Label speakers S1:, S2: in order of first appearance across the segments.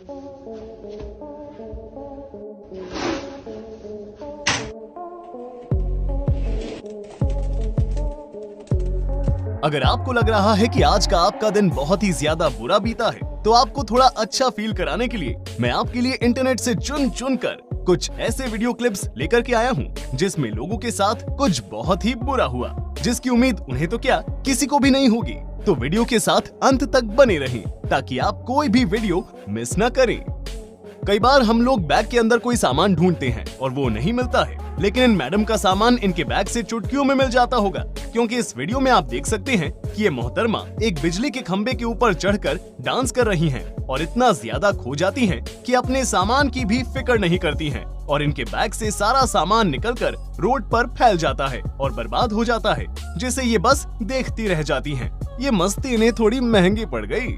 S1: अगर आपको लग रहा है कि आज का आपका दिन बहुत ही ज्यादा बुरा बीता है, तो आपको थोड़ा अच्छा फील कराने के लिए मैं आपके लिए इंटरनेट से चुन कर कुछ ऐसे वीडियो क्लिप्स लेकर के आया हूँ जिसमें लोगों के साथ कुछ बहुत ही बुरा हुआ, जिसकी उम्मीद उन्हें तो क्या किसी को भी नहीं होगी। तो वीडियो के साथ अंत तक बने रहें ताकि आप कोई भी वीडियो मिस न करें। कई बार हम लोग बैग के अंदर कोई सामान ढूंढते हैं और वो नहीं मिलता है, लेकिन इन मैडम का सामान इनके बैग से चुटकियों में मिल जाता होगा, क्योंकि इस वीडियो में आप देख सकते हैं कि ये मोहतरमा एक बिजली के खंबे के ऊपर चढ़कर डांस कर रही हैं और इतना ज्यादा खो जाती हैं कि अपने सामान की भी फिक्र नहीं करती हैं और इनके बैग से सारा सामान निकलकर रोड पर फैल जाता है और बर्बाद हो जाता है, जिसे ये बस देखती रह जाती हैं। ये मस्ती इन्हें थोड़ी महंगी पड़ गई।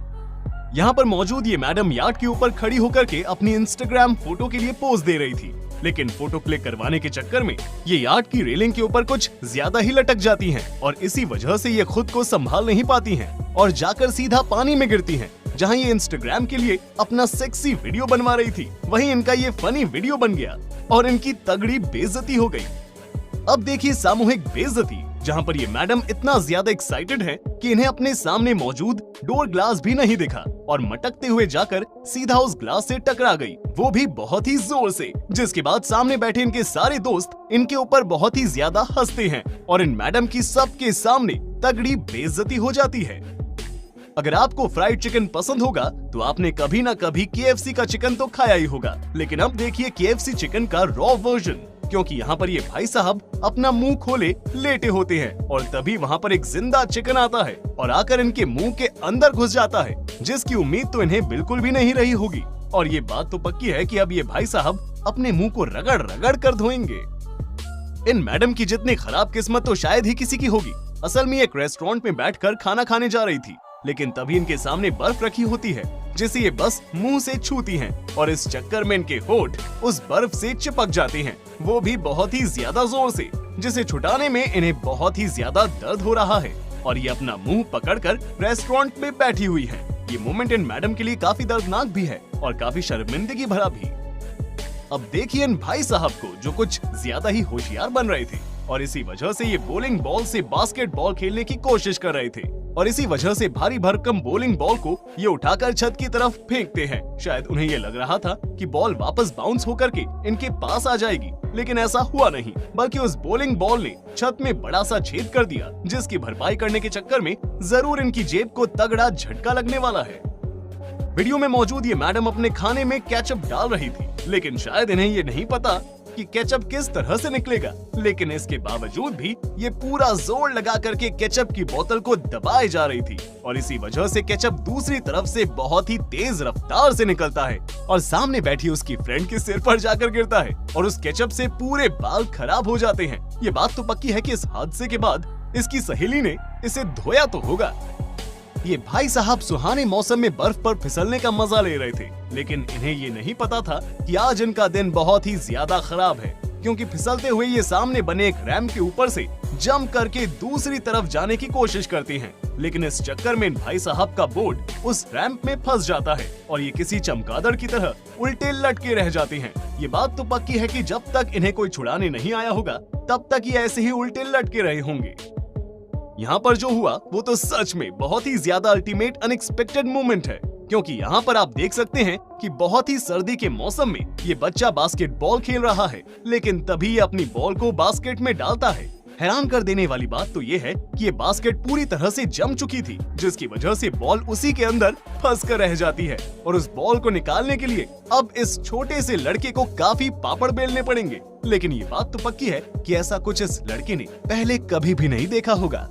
S1: यहाँ पर मौजूद ये मैडम यार्ड के ऊपर खड़ी होकर के अपनी इंस्टाग्राम फोटो के लिए पोज दे रही थी, लेकिन फोटो क्लिक करवाने के चक्कर में ये यार्ड की रेलिंग के ऊपर कुछ ज्यादा ही लटक जाती हैं और इसी वजह से ये खुद को संभाल नहीं पाती हैं और जाकर सीधा पानी में गिरती हैं, जहां ये इंस्टाग्राम के लिए अपना सेक्सी वीडियो बनवा रही थी। वहीं इनका ये फनी वीडियो बन गया और इनकी तगड़ी बेइज्जती हो गई। अब देखिए सामूहिक बेइज्जती, जहां पर ये मैडम इतना ज्यादा एक्साइटेड है कि इन्हें अपने सामने मौजूद डोर ग्लास भी नहीं दिखा और मटकते हुए जाकर सीधा उस ग्लास से टकरा गई, वो भी बहुत ही जोर से, जिसके बाद सामने बैठे इनके सारे दोस्त इनके ऊपर बहुत ही ज्यादा हंसते हैं और इन मैडम की सबके सामने तगड़ी बेइज्जती हो जाती है। अगर आपको फ्राइड चिकन पसंद होगा तो आपने कभी ना कभी KFC का चिकन तो खाया ही होगा, लेकिन अब देखिए KFC चिकन का रॉ वर्जन, क्योंकि यहाँ पर ये भाई साहब अपना मुंह खोले लेटे होते हैं और तभी वहाँ पर एक जिंदा चिकन आता है और आकर इनके मुंह के अंदर घुस जाता है, जिसकी उम्मीद तो इन्हें बिल्कुल भी नहीं रही होगी। और ये बात तो पक्की है कि अब ये भाई साहब अपने मुंह को रगड़ रगड़ कर धोएंगे। इन मैडम की जितनी खराब किस्मत तो शायद ही किसी की होगी। असल में एक रेस्टोरेंट में बैठकर खाना खाने जा रही थी, लेकिन तभी इनके सामने बर्फ रखी होती है जिसे ये बस मुंह से छूती हैं और इस चक्कर में इनके होंठ उस बर्फ से चिपक जाते हैं, वो भी बहुत ही ज्यादा जोर से, जिसे छुटाने में इन्हें बहुत ही ज्यादा दर्द हो रहा है और ये अपना मुंह पकड़कर रेस्टोरेंट में बैठी हुई है। ये मोमेंट इन मैडम के लिए काफी दर्दनाक भी है और काफी शर्मिंदगी भरा भी। अब देखिए इन भाई साहब को जो कुछ ज्यादा ही होशियार बन रहे थे और इसी वजह से ये बॉलिंग बॉल से बास्केटबॉल खेलने की कोशिश कर रहे थे और इसी वजह से भारी भरकम बॉलिंग बॉल को ये उठाकर छत की तरफ फेंकते हैं। शायद उन्हें ये लग रहा था कि बॉल वापस बाउंस होकर के इनके पास आ जाएगी, लेकिन ऐसा हुआ नहीं, बल्कि उस बॉलिंग बॉल ने छत में बड़ा सा छेद कर दिया, जिसकी भरपाई करने के चक्कर में जरूर इनकी जेब को तगड़ा झटका लगने वाला है। वीडियो में मौजूद ये मैडम अपने खाने में केचप डाल रही थी, लेकिन शायद इन्हें ये नहीं पता कि केचप किस तरह से निकलेगा, लेकिन इसके बावजूद भी ये पूरा जोर लगा करके केचप की बोतल को दबाए जा रही थी और इसी वजह से केचप दूसरी तरफ से बहुत ही तेज रफ्तार से निकलता है और सामने बैठी उसकी फ्रेंड के सिर पर जाकर गिरता है और उस केचप से पूरे बाल खराब हो जाते हैं। ये बात तो पक्की है कि इस हादसे के बाद इसकी सहेली ने इसे धोया तो होगा। ये भाई साहब सुहाने मौसम में बर्फ पर फिसलने का मजा ले रहे थे, लेकिन इन्हें ये नहीं पता था कि आज इनका दिन बहुत ही ज्यादा खराब है, क्योंकि फिसलते हुए ये सामने बने एक रैंप के ऊपर से जंप करके दूसरी तरफ जाने की कोशिश करती हैं, लेकिन इस चक्कर में इन भाई साहब का बोर्ड उस रैंप में फंस जाता है और ये किसी चमगादड़ की तरह उल्टे लटके रह जाते हैं। ये बात तो पक्की है कि जब तक इन्हें कोई छुड़ाने नहीं आया होगा तब तक ये ऐसे ही उल्टे लटके रहे होंगे। यहाँ पर जो हुआ वो तो सच में बहुत ही ज्यादा अल्टीमेट अनएक्सपेक्टेड मोमेंट है, क्योंकि यहाँ पर आप देख सकते हैं कि बहुत ही सर्दी के मौसम में ये बच्चा बास्केटबॉल खेल रहा है, लेकिन तभी ये अपनी बॉल को बास्केट में डालता है। हैरान कर देने वाली बात तो ये है कि ये बास्केट पूरी तरह से जम चुकी थी, जिसकी वजह से बॉल उसी के अंदर फंस कर रह जाती है और उस बॉल को निकालने के लिए अब इस छोटे से लड़के को काफी पापड़ बेलने पड़ेंगे। लेकिन ये बात तो पक्की है कि ऐसा कुछ इस लड़के ने पहले कभी भी नहीं देखा होगा।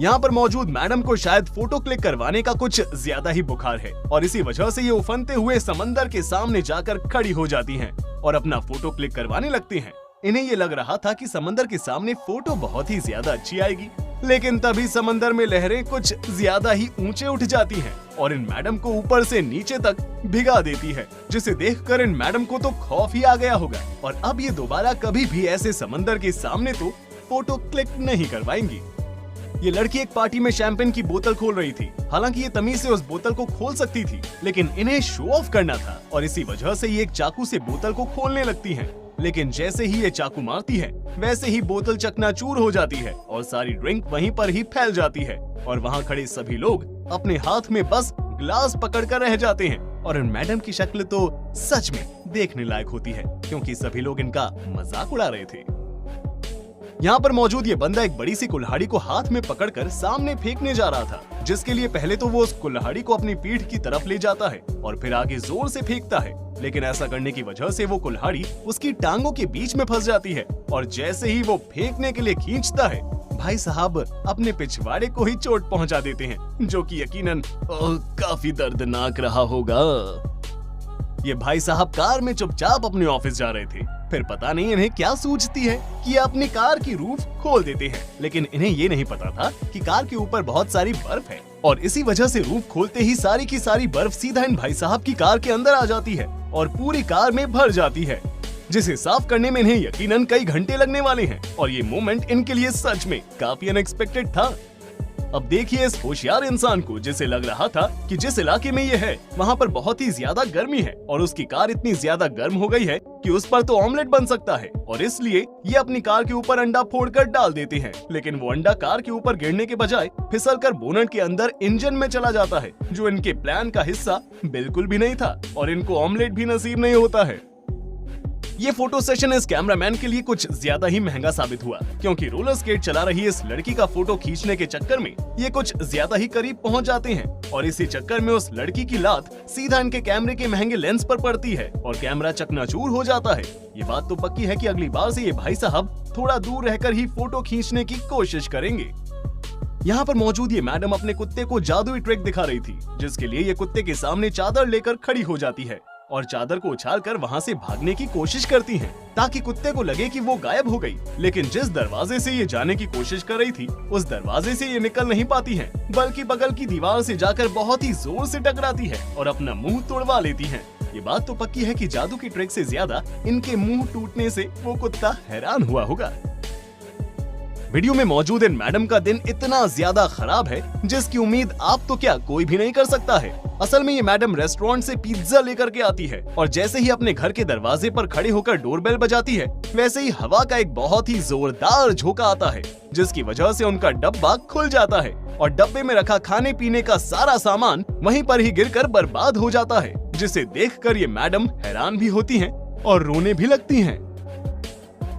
S1: यहाँ पर मौजूद मैडम को शायद फोटो क्लिक करवाने का कुछ ज्यादा ही बुखार है और इसी वजह से ये उफनते हुए समंदर के सामने जाकर खड़ी हो जाती हैं और अपना फोटो क्लिक करवाने लगती हैं। इन्हें ये लग रहा था कि समंदर के सामने फोटो बहुत ही ज्यादा अच्छी आएगी, लेकिन तभी समंदर में लहरें कुछ ज्यादा ही ऊंचे उठ जाती हैं और इन मैडम को ऊपर से नीचे तक भिगा देती है, जिसे देखकर इन मैडम को तो खौफ ही आ गया होगा और अब ये दोबारा कभी भी ऐसे समंदर के सामने तो फोटो क्लिक नहीं करवाएंगी। ये लड़की एक पार्टी में शैंपेन की बोतल खोल रही थी। हालांकि ये तमीज से उस बोतल को खोल सकती थी, लेकिन इन्हें शो ऑफ करना था और इसी वजह से ये एक चाकू से बोतल को खोलने लगती हैं। लेकिन जैसे ही ये चाकू मारती है, वैसे ही बोतल चकनाचूर हो जाती है और सारी ड्रिंक वहीं पर ही फैल जाती है और वहाँ खड़े सभी लोग अपने हाथ में बस ग्लास पकड़कर रह जाते हैं। और मैडम की शक्ल तो सच में देखने लायक होती है, क्योंकि सभी लोग इनका मजाक उड़ा रहे थे। यहाँ पर मौजूद ये बंदा एक बड़ी सी कुल्हाड़ी को हाथ में पकड़कर सामने फेंकने जा रहा था, जिसके लिए पहले तो वो उस कुल्हाड़ी को अपनी पीठ की तरफ ले जाता है और फिर आगे जोर से फेंकता है। लेकिन ऐसा करने की वजह से वो कुल्हाड़ी उसकी टांगों के बीच में फंस जाती है और जैसे ही वो फेंकने के लिए खींचता है, भाई साहब अपने पिछवाड़े को ही चोट पहुंचा देते हैं, जो कि यकीनन काफी दर्दनाक रहा होगा। ये भाई साहब कार में चुपचाप अपने ऑफिस जा रहे थे। फिर पता नहीं इन्हें क्या सूझती है कि ये अपनी कार की रूफ खोल देते हैं, लेकिन इन्हें ये नहीं पता था कि कार के ऊपर बहुत सारी बर्फ है और इसी वजह से रूफ खोलते ही सारी की सारी बर्फ सीधा इन भाई साहब की कार के अंदर आ जाती है और पूरी कार में भर जाती है, जिसे साफ करने में इन्हें यकीनन कई घंटे लगने वाले हैं। और ये मोमेंट इनके लिए सच में काफी अनएक्सपेक्टेड था। अब देखिए इस होशियार इंसान को, जिसे लग रहा था कि जिस इलाके में ये है वहाँ पर बहुत ही ज्यादा गर्मी है और उसकी कार इतनी ज्यादा गर्म हो गई है कि उस पर तो ऑमलेट बन सकता है, और इसलिए ये अपनी कार के ऊपर अंडा फोड़कर डाल देते हैं। लेकिन वो अंडा कार के ऊपर गिरने के बजाय फिसलकर बोनट के अंदर इंजन में चला जाता है, जो इनके प्लान का हिस्सा बिल्कुल भी नहीं था और इनको ऑमलेट भी नसीब नहीं होता है। ये फोटो सेशन इस कैमरामैन के लिए कुछ ज्यादा ही महंगा साबित हुआ, क्योंकि रोलर स्केट चला रही इस लड़की का फोटो खींचने के चक्कर में ये कुछ ज्यादा ही करीब पहुंच जाते हैं और इसी चक्कर में उस लड़की की लात सीधा इनके कैमरे के महंगे लेंस पर पड़ती है और कैमरा चकनाचूर हो जाता है। ये बात तो पक्की है कि अगली बार से ये भाई साहब थोड़ा दूर रहकर ही फोटो खींचने की कोशिश करेंगे। यहाँ पर मौजूद ये मैडम अपने कुत्ते को जादुई ट्रिक दिखा रही थी, जिसके लिए ये कुत्ते के सामने चादर लेकर खड़ी हो जाती है और चादर को उछालकर वहाँ से भागने की कोशिश करती हैं, ताकि कुत्ते को लगे कि वो गायब हो गई। लेकिन जिस दरवाजे से ये जाने की कोशिश कर रही थी, उस दरवाजे से ये निकल नहीं पाती हैं, बल्कि बगल की दीवार से जाकर बहुत ही जोर से टकराती है और अपना मुंह तोड़वा लेती हैं। ये बात तो पक्की है कि जादू की ट्रिक से ज्यादा इनके मुंह टूटने से वो कुत्ता हैरान हुआ होगा। वीडियो में मौजूद इन मैडम का दिन इतना ज्यादा खराब है, जिसकी उम्मीद आप तो क्या कोई भी नहीं कर सकता है। असल में ये मैडम रेस्टोरेंट से पिज्जा लेकर के आती है और जैसे ही अपने घर के दरवाजे पर खड़े होकर डोरबेल बजाती है, वैसे ही हवा का एक बहुत ही जोरदार झोंका आता है, जिसकी वजह से उनका डब्बा खुल जाता है और डब्बे में रखा खाने पीने का सारा सामान वहीं पर ही गिरकर बर्बाद हो जाता है, जिसे देखकर ये मैडम हैरान भी होती हैं और रोने भी लगती हैं।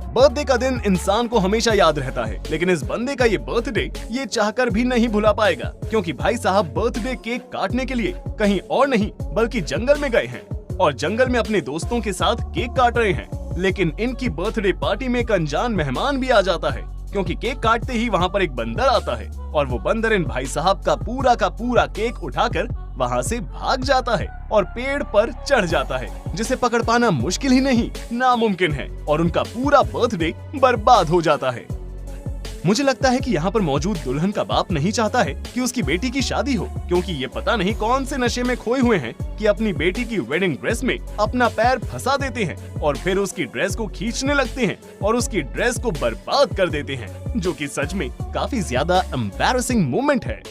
S1: बर्थडे का दिन इंसान को हमेशा याद रहता है, लेकिन इस बंदे का ये बर्थडे ये चाहकर भी नहीं भुला पाएगा, क्योंकि भाई साहब बर्थडे केक काटने के लिए कहीं और नहीं बल्कि जंगल में गए हैं और जंगल में अपने दोस्तों के साथ केक काट रहे हैं। लेकिन इनकी बर्थडे पार्टी में एक अनजान मेहमान भी आ जाता है, क्योंकि केक काटते ही वहाँ पर एक बंदर आता है और वो बंदर इन भाई साहब का पूरा केक उठाकर वहाँ से भाग जाता है और पेड़ पर चढ़ जाता है, जिसे पकड़ पाना मुश्किल ही नहीं नामुमकिन है और उनका पूरा बर्थडे बर्बाद हो जाता है। मुझे लगता है कि यहाँ पर मौजूद दुल्हन का बाप नहीं चाहता है कि उसकी बेटी की शादी हो, क्योंकि ये पता नहीं कौन से नशे में खोए हुए हैं कि अपनी बेटी की वेडिंग ड्रेस में अपना पैर फंसा देते हैं और फिर उसकी ड्रेस को खींचने लगते हैं और उसकी ड्रेस को बर्बाद कर देते हैं, जो कि सच में काफी ज्यादा एम्बैरेसिंग मोमेंट है।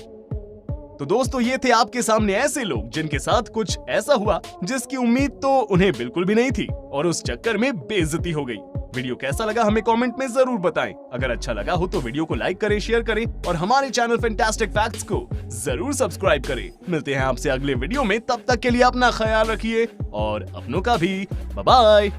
S1: तो दोस्तों, ये थे आपके सामने ऐसे लोग जिनके साथ कुछ ऐसा हुआ जिसकी उम्मीद तो उन्हें बिल्कुल भी नहीं थी और उस चक्कर में बेइज्जती हो गई। वीडियो कैसा लगा हमें कमेंट में जरूर बताएं। अगर अच्छा लगा हो तो वीडियो को लाइक करें, शेयर करें और हमारे चैनल फैंटास्टिक फैक्ट्स को जरूर सब्सक्राइब करें। मिलते हैं आपसे अगले वीडियो में, तब तक के लिए अपना ख्याल रखिए और अपनों का भी। Bye bye.